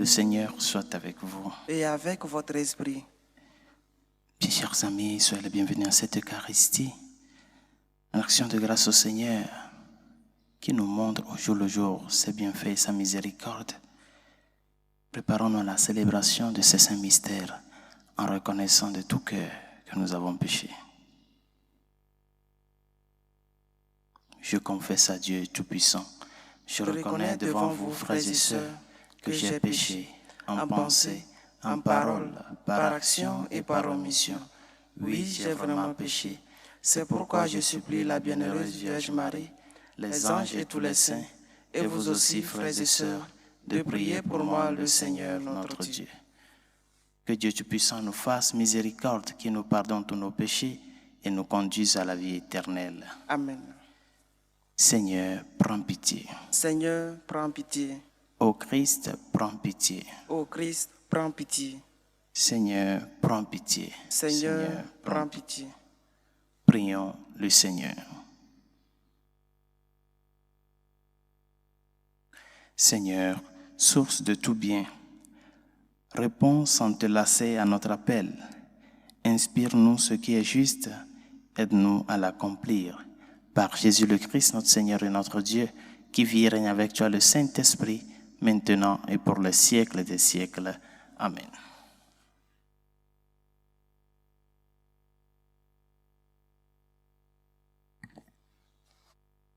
Seigneur soit avec vous. et avec votre esprit. Bien, chers amis, soyez les bienvenus à cette Eucharistie, en action de grâce au Seigneur, qui nous montre au jour le jour ses bienfaits et sa miséricorde. Préparons-nous à la célébration de ces saints mystères en reconnaissant de tout cœur que nous avons péché. Je confesse à Dieu Tout-Puissant, je reconnais devant vous, frères et sœurs, que j'ai péché en pensée, en parole, par action et par omission. Oui, j'ai vraiment péché. C'est pourquoi je supplie la bienheureuse Vierge Marie, les anges et tous les saints, et vous aussi, frères et sœurs, de prier pour moi le Seigneur notre Dieu. Que Dieu Tout-Puissant nous fasse miséricorde, qui nous pardonne tous nos péchés et nous conduise à la vie éternelle. Amen. Seigneur, prends pitié. Seigneur, prends pitié. Ô Christ, prends pitié. Ô Christ, prends pitié. Seigneur, prends pitié. Seigneur, prends pitié. Prions le Seigneur. Seigneur, source de tout bien, réponds sans te lasser à notre appel. Inspire-nous ce qui est juste, aide-nous à l'accomplir. Par Jésus le Christ, notre Seigneur et notre Dieu, qui vit et règne avec toi le Saint-Esprit, maintenant et pour les siècles des siècles. Amen.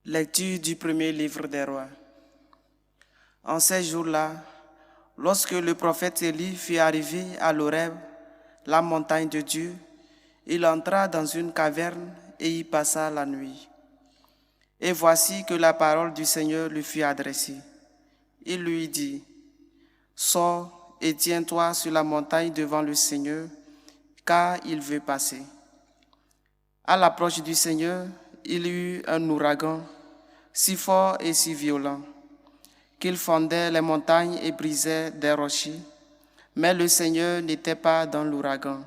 Lecture du premier livre des rois. En ces jours-là, lorsque le prophète Élie fut arrivé à l'Horeb, la montagne de Dieu, il entra dans une caverne et y passa la nuit. Et voici que la parole du Seigneur lui fut adressée. Il lui dit, « Sors et tiens-toi sur la montagne devant le Seigneur, car il veut passer. » À l'approche du Seigneur, il y eut un ouragan, si fort et si violent, qu'il fondait les montagnes et brisait des rochers, mais le Seigneur n'était pas dans l'ouragan.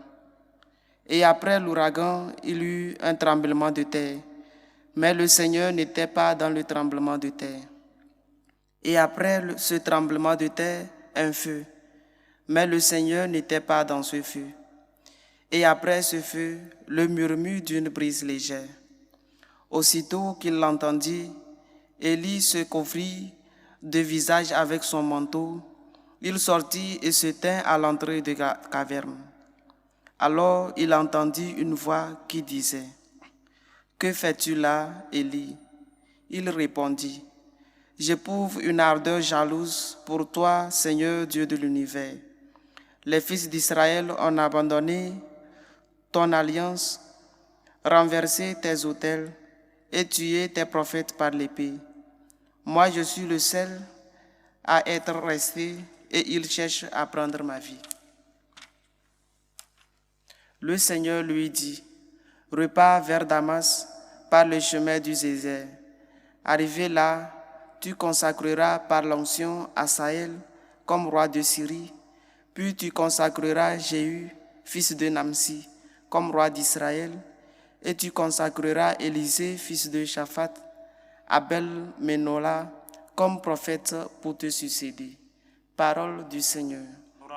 Et après l'ouragan, il y eut un tremblement de terre, mais le Seigneur n'était pas dans le tremblement de terre. Et après ce tremblement de terre, un feu, mais le Seigneur n'était pas dans ce feu. Et après ce feu, le murmure d'une brise légère. Aussitôt qu'il l'entendit, Élie se couvrit de visage avec son manteau. Il sortit et se tint à l'entrée de la caverne. Alors il entendit une voix qui disait, « Que fais-tu là, Élie ?» Il répondit, « J'éprouve une ardeur jalouse pour toi, Seigneur Dieu de l'univers. Les fils d'Israël ont abandonné ton alliance, renversé tes autels et tué tes prophètes par l'épée. Moi, je suis le seul à être resté et ils cherchent à prendre ma vie. » Le Seigneur lui dit, « Repars vers Damas par le chemin du désert. Arrivé là, tu consacreras par l'onction Asaël comme roi de Syrie, puis tu consacreras Jéhu, fils de Namsi, comme roi d'Israël, et tu consacreras Élisée, fils de Shaphat, Abel-Ménola, comme prophète pour te succéder. » Parole du Seigneur.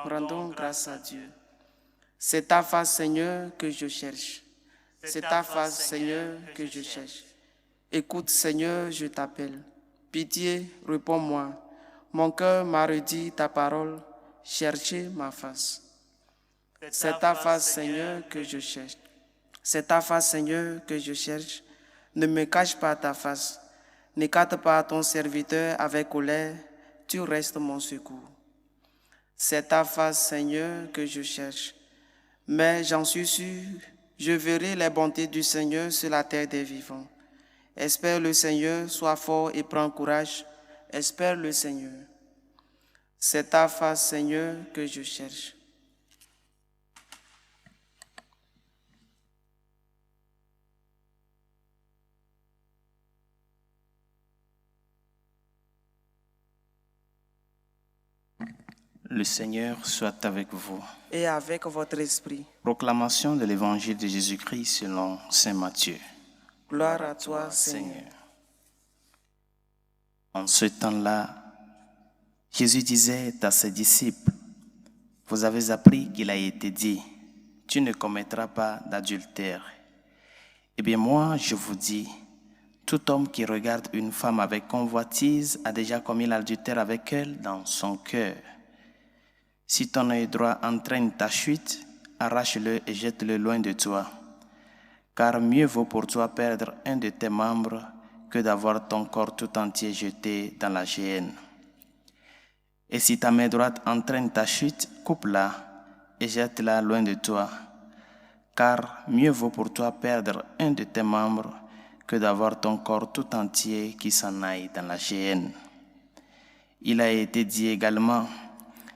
Rendons grâce à Dieu. C'est ta face, Seigneur, que je cherche. C'est ta face, Seigneur, que je cherche. Écoute, Seigneur, je t'appelle. Pitié, réponds-moi. Mon cœur m'a redit ta parole. Cherchez ma face. C'est ta face, Seigneur, que je cherche. C'est ta face, Seigneur, que je cherche. Ne me cache pas ta face. N'écarte pas ton serviteur avec colère. Tu restes mon secours. C'est ta face, Seigneur, que je cherche. Mais j'en suis sûr, je verrai les bontés du Seigneur sur la terre des vivants. Espère le Seigneur, sois fort et prends courage. Espère le Seigneur. C'est ta face, Seigneur, que je cherche. Le Seigneur soit avec vous. Et avec votre esprit. Proclamation de l'Évangile de Jésus-Christ selon saint Matthieu. Gloire à toi, Seigneur. En ce temps-là, Jésus disait à ses disciples, « Vous avez appris qu'il a été dit, tu ne commettras pas d'adultère. Eh bien moi, je vous dis, tout homme qui regarde une femme avec convoitise a déjà commis l'adultère avec elle dans son cœur. Si ton œil droit entraîne ta chute, arrache-le et jette-le loin de toi. Car mieux vaut pour toi perdre un de tes membres que d'avoir ton corps tout entier jeté dans la géhenne. Et si ta main droite entraîne ta chute, coupe-la et jette-la loin de toi. Car mieux vaut pour toi perdre un de tes membres que d'avoir ton corps tout entier qui s'en aille dans la géhenne. Il a été dit également,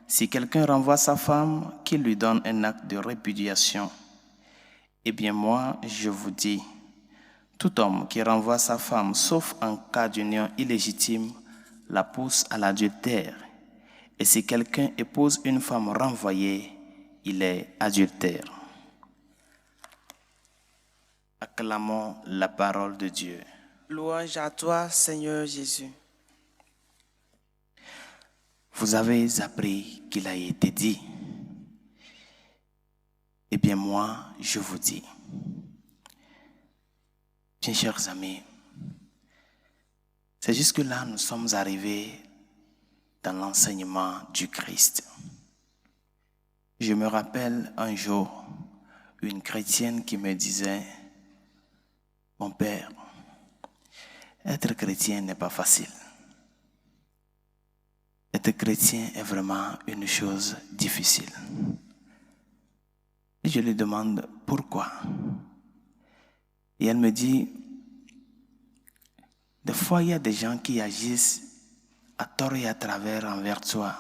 si quelqu'un renvoie sa femme, qu'il lui donne un acte de répudiation. Eh bien moi, je vous dis, tout homme qui renvoie sa femme, sauf en cas d'union illégitime, la pousse à l'adultère. Et si quelqu'un épouse une femme renvoyée, il est adultère. Acclamons la parole de Dieu. Louange à toi, Seigneur Jésus. Vous avez appris qu'il a été dit. Eh bien moi, je vous dis. Bien chers amis, c'est jusque-là nous sommes arrivés dans l'enseignement du Christ. Je me rappelle un jour une chrétienne qui me disait, « Mon père, être chrétien n'est pas facile. Être chrétien est vraiment une chose difficile. » Et je lui demande pourquoi. Et elle me dit, des fois il y a des gens qui agissent à tort et à travers envers toi.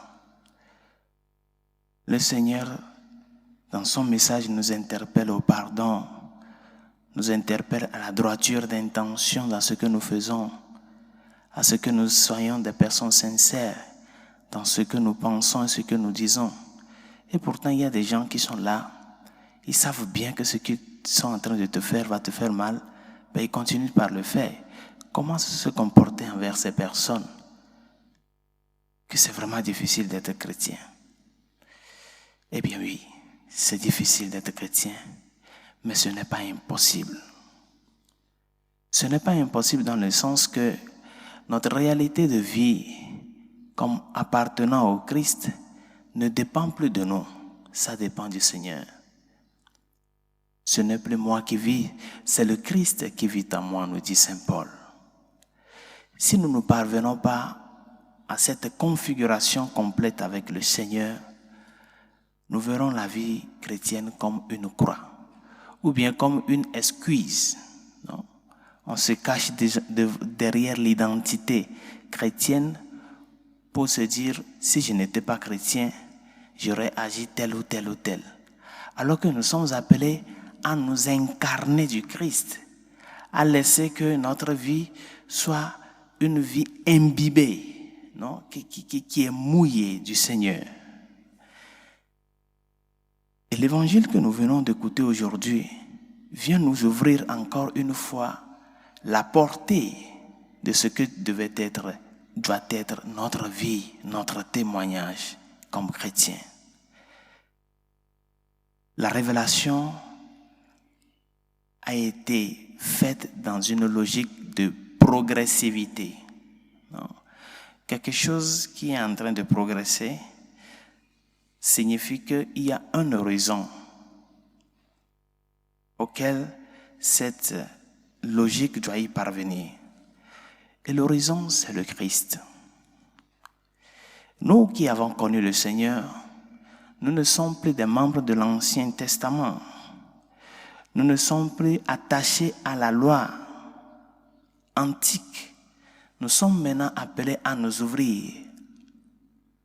Le Seigneur, dans son message, nous interpelle au pardon, nous interpelle à la droiture d'intention dans ce que nous faisons, à ce que nous soyons des personnes sincères dans ce que nous pensons et ce que nous disons. Et pourtant, il y a des gens qui sont là, ils savent bien que ce qu'ils sont en train de te faire va te faire mal, mais ils continuent par le faire. Comment se comporter envers ces personnes? Que c'est vraiment difficile d'être chrétien. Eh bien oui, c'est difficile d'être chrétien, mais ce n'est pas impossible. Ce n'est pas impossible dans le sens que notre réalité de vie, comme appartenant au Christ, ne dépend plus de nous, ça dépend du Seigneur. Ce n'est plus moi qui vis, c'est le Christ qui vit en moi, nous dit Saint Paul. Si nous ne parvenons pas à cette configuration complète avec le Seigneur, nous verrons la vie chrétienne comme une croix, ou bien comme une excuse. Non? On se cache derrière l'identité chrétienne pour se dire, si je n'étais pas chrétien, j'aurais agi tel ou tel ou tel. Alors que nous sommes appelés à nous incarner du Christ, à laisser que notre vie soit une vie imbibée, non? Qui est mouillée du Seigneur. Et l'évangile que nous venons d'écouter aujourd'hui vient nous ouvrir encore une fois la portée de ce que doit être notre vie, notre témoignage comme chrétien. La révélation a été faite dans une logique de progressivité. Non? Quelque chose qui est en train de progresser signifie qu'il y a un horizon auquel cette logique doit y parvenir. Et l'horizon, c'est le Christ. Nous qui avons connu le Seigneur, nous ne sommes plus des membres de l'Ancien Testament. Nous ne sommes plus attachés à la loi antique. Nous sommes maintenant appelés à nous ouvrir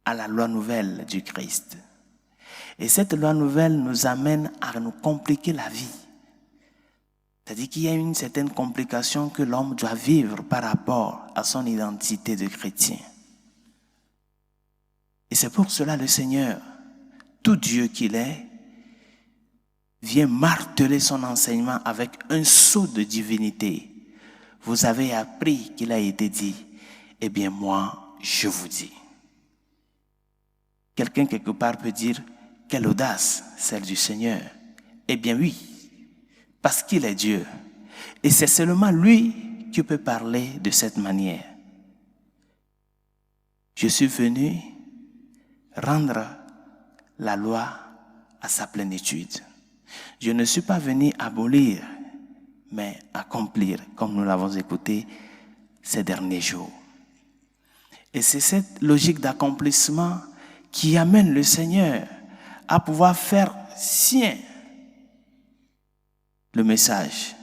à la loi nouvelle du Christ. Et cette loi nouvelle nous amène à nous compliquer la vie. C'est-à-dire qu'il y a une certaine complication que l'homme doit vivre par rapport à son identité de chrétien. Et c'est pour cela le Seigneur, tout Dieu qu'il est, vient marteler son enseignement avec un sceau de divinité. Vous avez appris qu'il a été dit, eh bien moi, je vous dis. Quelqu'un quelque part peut dire, quelle audace, celle du Seigneur. Eh bien oui, parce qu'il est Dieu. Et c'est seulement lui qui peut parler de cette manière. Je suis venu rendre la loi à sa plénitude. Je ne suis pas venu abolir, mais accomplir, comme nous l'avons écouté ces derniers jours. Et c'est cette logique d'accomplissement qui amène le Seigneur à pouvoir faire sien le message,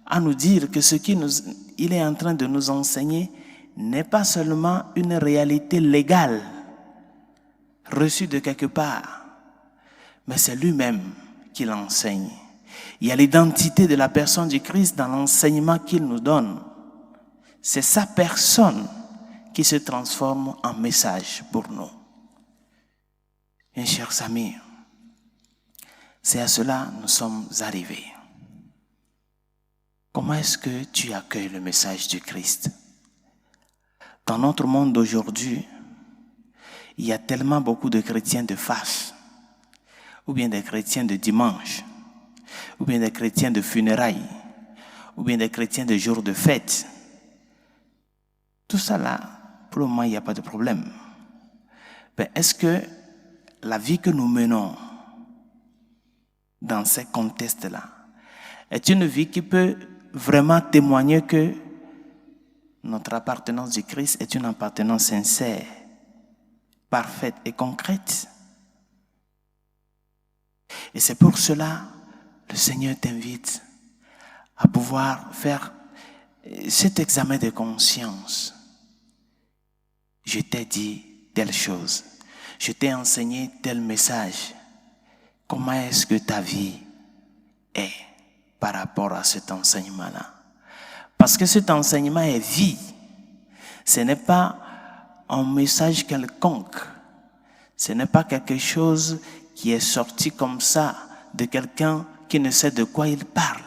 à nous dire que ce qu'il est en train de nous enseigner n'est pas seulement une réalité légale reçue de quelque part, mais c'est lui-même qui l'enseigne. Il y a l'identité de la personne du Christ dans l'enseignement qu'il nous donne. C'est sa personne qui se transforme en message pour nous. Mes chers amis, c'est à cela que nous sommes arrivés. Comment est-ce que tu accueilles le message du Christ? Dans notre monde d'aujourd'hui, il y a tellement beaucoup de chrétiens de face, ou bien des chrétiens de dimanche, ou bien des chrétiens de funérailles, ou bien des chrétiens de jours de fête. Tout ça là, pour le moment, il n'y a pas de problème. Mais est-ce que la vie que nous menons dans ces contextes-là est une vie qui peut vraiment témoigner que notre appartenance du Christ est une appartenance sincère, parfaite et concrète? Et c'est pour cela que le Seigneur t'invite à pouvoir faire cet examen de conscience. Je t'ai dit telle chose, je t'ai enseigné tel message. Comment est-ce que ta vie est par rapport à cet enseignement-là? Parce que cet enseignement est vie. Ce n'est pas un message quelconque. Ce n'est pas quelque chose qui est sorti comme ça de quelqu'un qui ne sait de quoi il parle.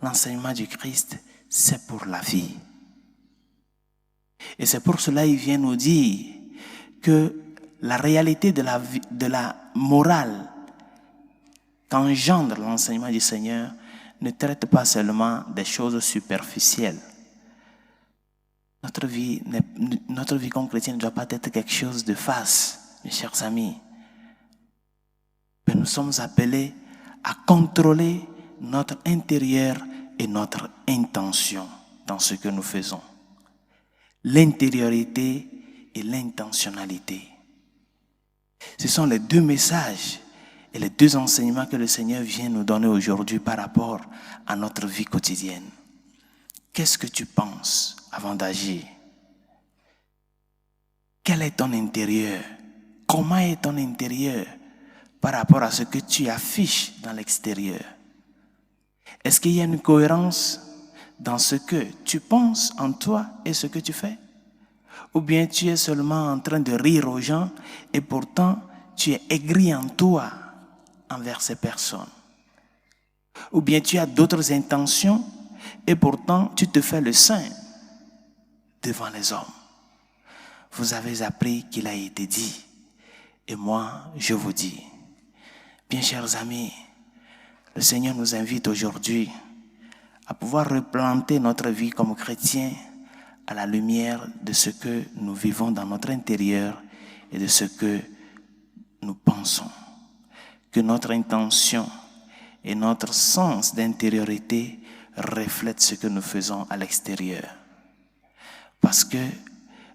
L'enseignement du Christ, c'est pour la vie. Et c'est pour cela qu'il vient nous dire que la réalité de la morale qu'engendre l'enseignement du Seigneur ne traite pas seulement des choses superficielles. Notre vie comme chrétien ne doit pas être quelque chose de face, mes chers amis. Mais nous sommes appelés à contrôler notre intérieur et notre intention dans ce que nous faisons. L'intériorité et l'intentionnalité. Ce sont les deux messages et les deux enseignements que le Seigneur vient nous donner aujourd'hui par rapport à notre vie quotidienne. Qu'est-ce que tu penses avant d'agir? Quel est ton intérieur? Comment est ton intérieur par rapport à ce que tu affiches dans l'extérieur? Est-ce qu'il y a une cohérence dans ce que tu penses en toi et ce que tu fais? Ou bien tu es seulement en train de rire aux gens et pourtant tu es aigri en toi envers ces personnes? Ou bien tu as d'autres intentions et pourtant tu te fais le saint devant les hommes? Vous avez appris qu'il a été dit, et moi je vous dis. Bien chers amis, le Seigneur nous invite aujourd'hui à pouvoir replanter notre vie comme chrétiens à la lumière de ce que nous vivons dans notre intérieur et de ce que nous pensons. Que notre intention et notre sens d'intériorité reflètent ce que nous faisons à l'extérieur. Parce que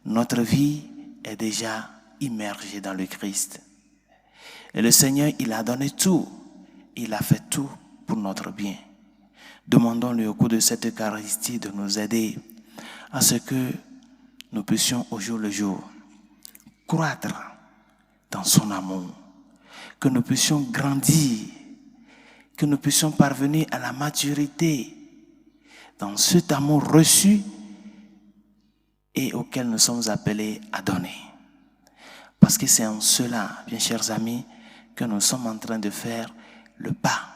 notre vie est déjà immergée dans le Christ. Et le Seigneur, il a donné tout. Il a fait tout pour notre bien. Demandons-lui au cours de cette Eucharistie de nous aider à ce que nous puissions au jour le jour croître dans son amour, que nous puissions grandir, que nous puissions parvenir à la maturité dans cet amour reçu et auquel nous sommes appelés à donner. Parce que c'est en cela, bien chers amis, que nous sommes en train de faire le pas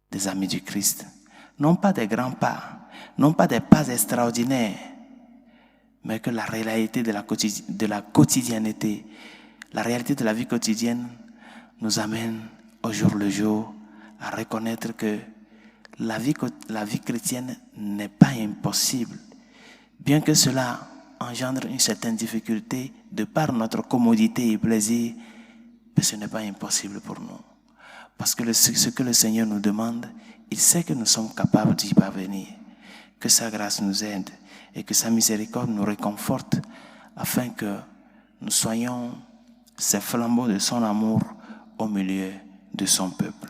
des amis du Christ. Non pas des grands pas, non pas des pas extraordinaires, mais que la réalité de la quotidienneté la réalité de la vie quotidienne nous amène au jour le jour à reconnaître que la vie chrétienne n'est pas impossible, bien que cela engendre une certaine difficulté de par notre commodité et plaisir, mais ce n'est pas impossible pour nous. Parce que ce que le Seigneur nous demande, il sait que nous sommes capables d'y parvenir, que sa grâce nous aide et que sa miséricorde nous réconforte afin que nous soyons ces flambeaux de son amour au milieu de son peuple.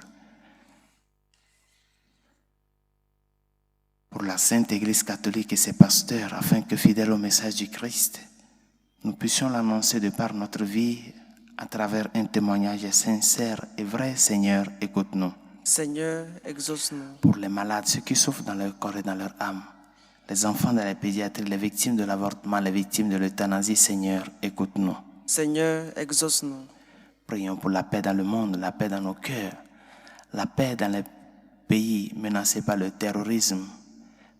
Pour la Sainte Église catholique et ses pasteurs, afin que, fidèles au message du Christ, nous puissions l'annoncer de par notre vie à travers un témoignage sincère et vrai. Seigneur, écoute-nous. Seigneur, exauce-nous. Pour les malades, ceux qui souffrent dans leur corps et dans leur âme, les enfants de la pédiatrie, les victimes de l'avortement, les victimes de l'euthanasie, Seigneur, écoute-nous. Seigneur, exauce-nous. Prions pour la paix dans le monde, la paix dans nos cœurs, la paix dans les pays menacés par le terrorisme.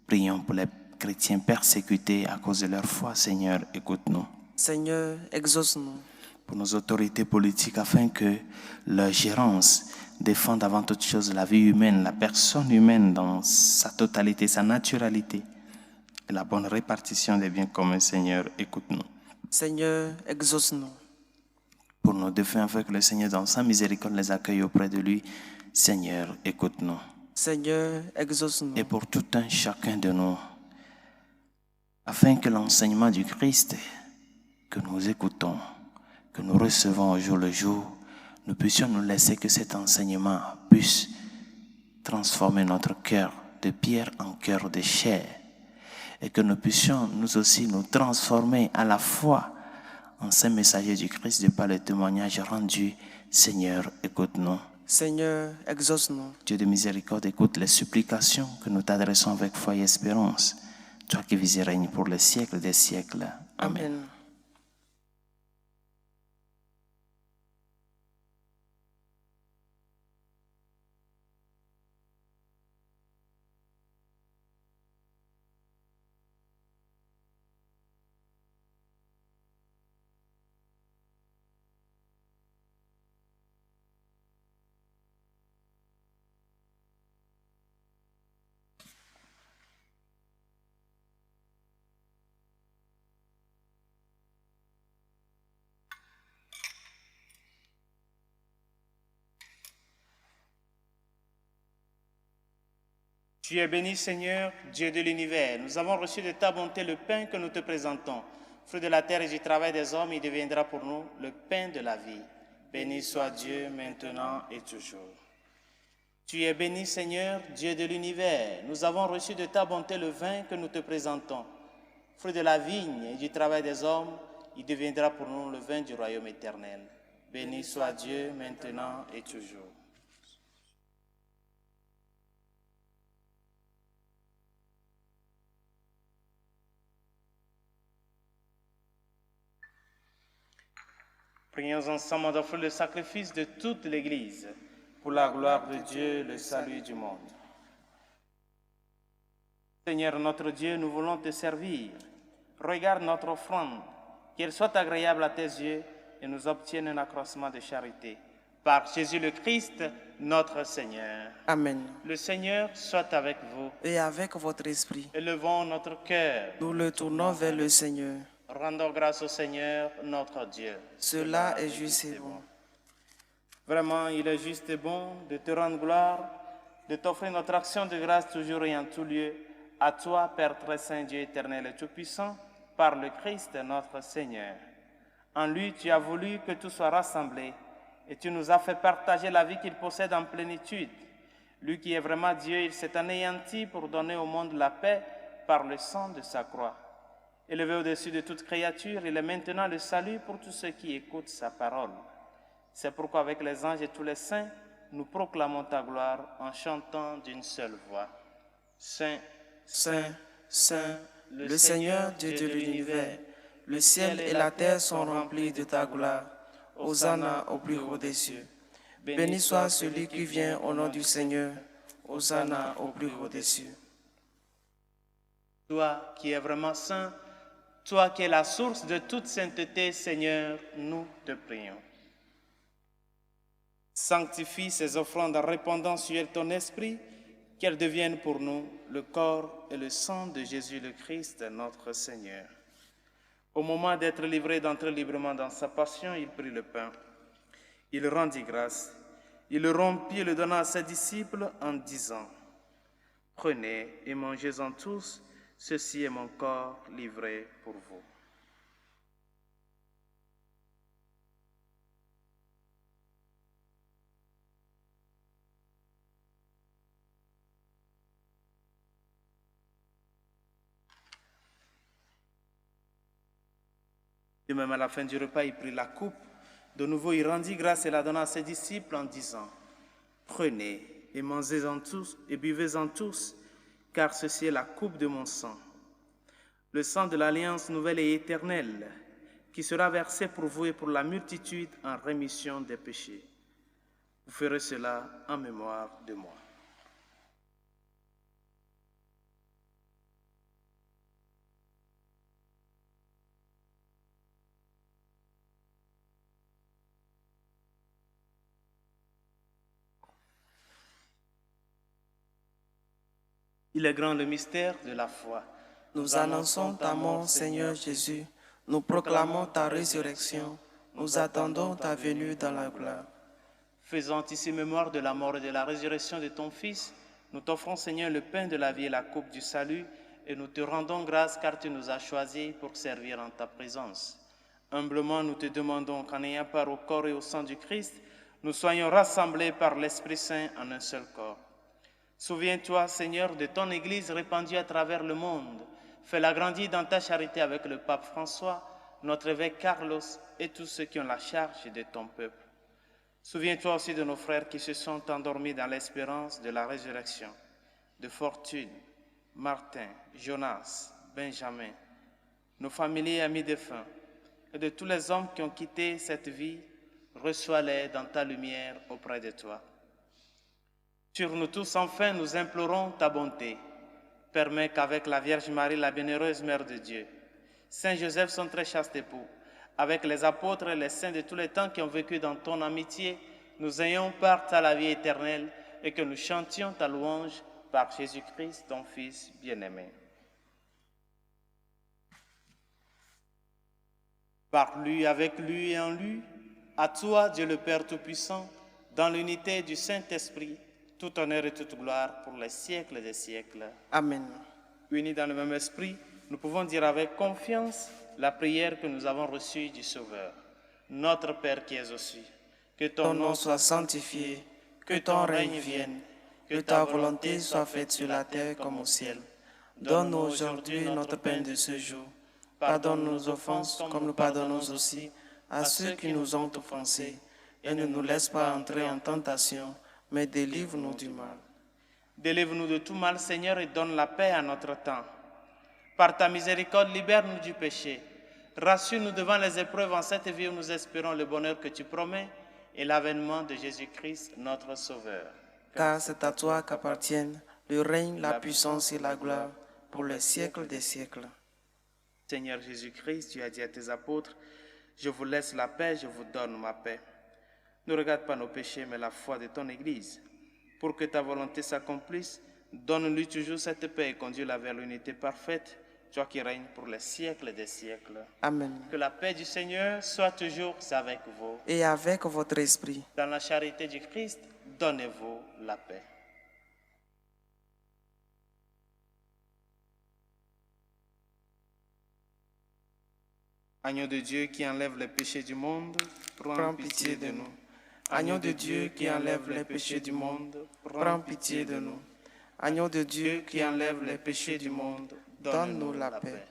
Prions pour les chrétiens persécutés à cause de leur foi. Seigneur, écoute-nous. Seigneur, exauce-nous. Pour nos autorités politiques, afin que leur gérance défende avant toute chose la vie humaine, la personne humaine dans sa totalité, sa naturalité, et la bonne répartition des biens communs. Seigneur, écoute-nous. Seigneur, exauce-nous. Pour nos défunts, afin que le Seigneur, dans sa miséricorde, les accueille auprès de lui. Seigneur, écoute-nous. Seigneur, exauce-nous. Et pour tout un chacun de nous, afin que l'enseignement du Christ que nous écoutons, que nous recevons au jour le jour, nous puissions nous laisser que cet enseignement puisse transformer notre cœur de pierre en cœur de chair, et que nous puissions nous aussi nous transformer à la fois en saints messagers du Christ de par le témoignage rendu. Seigneur, écoute-nous. Seigneur, exauce-nous. Dieu de miséricorde, écoute les supplications que nous t'adressons avec foi et espérance. Toi qui vis et règnes pour les siècles des siècles. Amen. Amen. Tu es béni, Seigneur, Dieu de l'univers. Nous avons reçu de ta bonté le pain que nous te présentons. Fruit de la terre et du travail des hommes, il deviendra pour nous le pain de la vie. Béni soit Dieu maintenant et toujours. Tu es béni, Seigneur, Dieu de l'univers. Nous avons reçu de ta bonté le vin que nous te présentons. Fruit de la vigne et du travail des hommes, il deviendra pour nous le vin du royaume éternel. Béni soit Dieu maintenant et toujours. Prions ensemble d'offrir le sacrifice de toute l'Église pour la gloire de Dieu, le salut du monde. Seigneur notre Dieu, nous voulons te servir. Regarde notre offrande, qu'elle soit agréable à tes yeux et nous obtienne un accroissement de charité. Par Jésus le Christ, notre Seigneur. Amen. Le Seigneur soit avec vous. Et avec votre esprit, Élevons notre cœur. nous le tournons vers le Seigneur. Rendons grâce au Seigneur, notre Dieu. Cela est juste et bon. Vraiment, il est juste et bon de te rendre gloire, de t'offrir notre action de grâce toujours et en tout lieu, à toi, Père très saint, Dieu éternel et tout-puissant, par le Christ notre Seigneur. En lui, tu as voulu que tout soit rassemblé et tu nous as fait partager la vie qu'il possède en plénitude. Lui qui est vraiment Dieu, il s'est anéanti pour donner au monde la paix par le sang de sa croix. Élevé au-dessus de toute créature, il est maintenant le salut pour tous ceux qui écoutent sa parole. C'est pourquoi avec les anges et tous les saints, nous proclamons ta gloire en chantant d'une seule voix. Saint, Saint, Saint, le Seigneur Dieu de l'univers, le ciel et la terre sont remplis de ta gloire. Hosanna au plus haut des cieux. Béni soit celui qui vient au nom du Seigneur. Hosanna au plus haut des cieux. Toi qui es vraiment saint, Toi qui es la source de toute sainteté, Seigneur, nous te prions. Sanctifie ces offrandes en répandant sur elles ton esprit, qu'elles deviennent pour nous le corps et le sang de Jésus le Christ, notre Seigneur. Au moment d'être livré d'entrer librement dans sa passion, il prit le pain. Il rendit grâce. Il le rompit et le donna à ses disciples en disant : « Prenez et mangez-en tous, ceci est mon corps livré pour vous. » De même, à la fin du repas, il prit la coupe. De nouveau, il rendit grâce et la donna à ses disciples en disant : « Prenez et mangez-en tous et buvez-en tous, car ceci est la coupe de mon sang, le sang de l'alliance nouvelle et éternelle, qui sera versé pour vous et pour la multitude en rémission des péchés. Vous ferez cela en mémoire de moi. » Il est grand le mystère de la foi. Nous annonçons ta mort, Seigneur Jésus. Nous proclamons ta résurrection. Nous attendons ta venue dans la gloire. Faisant ici mémoire de la mort et de la résurrection de ton Fils, nous t'offrons, Seigneur, le pain de la vie et la coupe du salut, et nous te rendons grâce car tu nous as choisis pour servir en ta présence. Humblement, nous te demandons qu'en ayant part au corps et au sang du Christ, nous soyons rassemblés par l'Esprit Saint en un seul corps. Souviens-toi, Seigneur, de ton Église répandue à travers le monde. Fais-la grandir dans ta charité avec le pape François, notre évêque Carlos et tous ceux qui ont la charge de ton peuple. Souviens-toi aussi de nos frères qui se sont endormis dans l'espérance de la résurrection, de Fortune, Martin, Jonas, Benjamin, nos familiers et amis défunts, et de tous les hommes qui ont quitté cette vie. Reçois-les dans ta lumière auprès de toi. Sur nous tous, enfin, nous implorons ta bonté. Permets qu'avec la Vierge Marie, la bienheureuse Mère de Dieu, Saint Joseph, son très chaste époux, avec les apôtres et les saints de tous les temps qui ont vécu dans ton amitié, nous ayons part à la vie éternelle et que nous chantions ta louange par Jésus-Christ, ton Fils bien-aimé. Par lui, avec lui et en lui, à toi, Dieu le Père Tout-Puissant, dans l'unité du Saint-Esprit, tout honneur et toute gloire pour les siècles des siècles. Amen. Unis dans le même esprit, nous pouvons dire avec confiance la prière que nous avons reçue du Sauveur. Notre Père qui es aux cieux, que Ton nom soit sanctifié, que ton règne vienne, que ta volonté soit faite sur la terre comme au ciel. Donne-nous aujourd'hui notre pain de ce jour. Pardonne nos offenses comme nous pardonnons aussi à ceux qui nous ont offensés. Et ne nous laisse pas entrer en tentation, mais délivre-nous du mal. Délivre-nous de tout mal, Seigneur, et donne la paix à notre temps. Par ta miséricorde, libère-nous du péché. Rassure-nous devant les épreuves en cette vie où nous espérons le bonheur que tu promets et l'avènement de Jésus-Christ, notre Sauveur. Car c'est à toi qu'appartiennent le règne, la puissance et la gloire pour les siècles des siècles. Seigneur Jésus-Christ, tu as dit à tes apôtres, « Je vous laisse la paix, je vous donne ma paix. » Ne regarde pas nos péchés, mais la foi de ton Église. Pour que ta volonté s'accomplisse, donne-lui toujours cette paix et conduis-la vers l'unité parfaite, toi qui règnes pour les siècles des siècles. Amen. Que la paix du Seigneur soit toujours avec vous. Et avec votre esprit. Dans la charité du Christ, donnez-vous la paix. Agneau de Dieu qui enlève les péchés du monde, prends pitié de nous. Agneau de Dieu qui enlève les péchés du monde, prends pitié de nous. Agneau de Dieu qui enlève les péchés du monde, donne-nous la paix.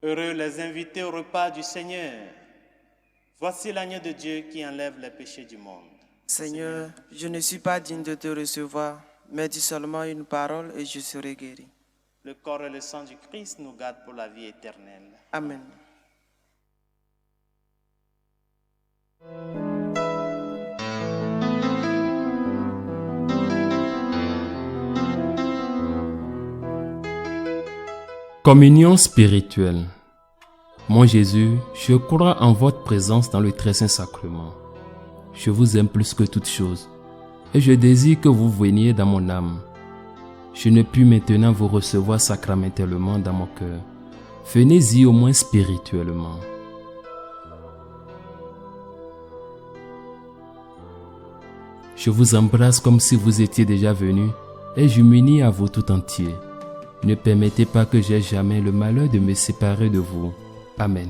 Heureux les invités au repas du Seigneur. Voici l'agneau de Dieu qui enlève les péchés du monde. Seigneur, je ne suis pas digne de te recevoir, mais dis seulement une parole et je serai guéri. Le corps et le sang du Christ nous gardent pour la vie éternelle. Amen. Communion spirituelle. Mon Jésus, je crois en votre présence dans le très saint sacrement. Je vous aime plus que toute chose et je désire que vous veniez dans mon âme. Je ne puis maintenant vous recevoir sacramentellement dans mon cœur. Venez-y au moins spirituellement. Je vous embrasse comme si vous étiez déjà venu et je m'unis à vous tout entier. Ne permettez pas que j'aie jamais le malheur de me séparer de vous. Amen.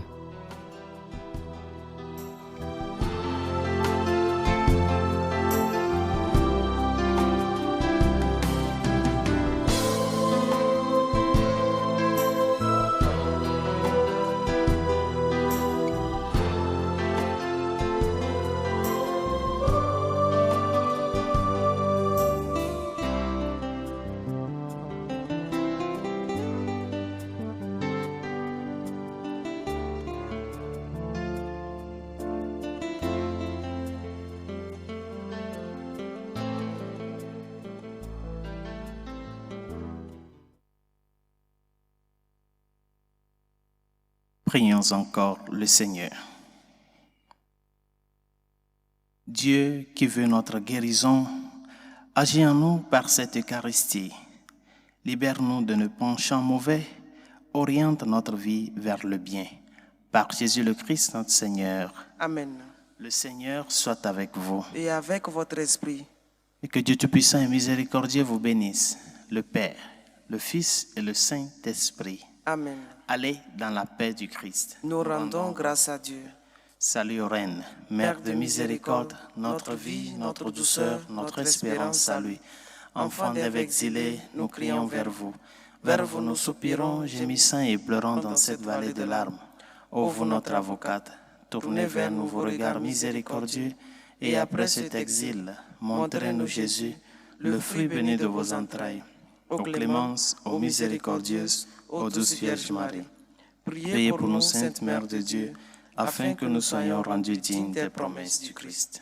Prions encore le Seigneur. Dieu qui veut notre guérison, agis en nous par cette Eucharistie. Libère-nous de nos penchants mauvais, oriente notre vie vers le bien. Par Jésus le Christ, notre Seigneur. Amen. Le Seigneur soit avec vous. Et avec votre esprit. Et que Dieu Tout-Puissant et Miséricordieux vous bénisse, le Père, le Fils et le Saint-Esprit. Amen. Allez dans la paix du Christ. Nous rendons grâce à Dieu. Salut ô Reine, Mère de miséricorde, notre vie, notre douceur, notre espérance, salut. Enfants d'Ève exilés, nous crions vers vous. Vers vous nous soupirons, gémissant et pleurant dans cette vallée de larmes. Ô vous notre avocate, tournez vers nous vos regards miséricordieux, et après cet exil, montrez-nous Jésus, le fruit béni de vos entrailles. Ô clémence, ô miséricordieuse, ô douce Vierge Marie, priez pour nous, Sainte Mère de Dieu, afin que nous soyons rendus dignes des promesses du Christ.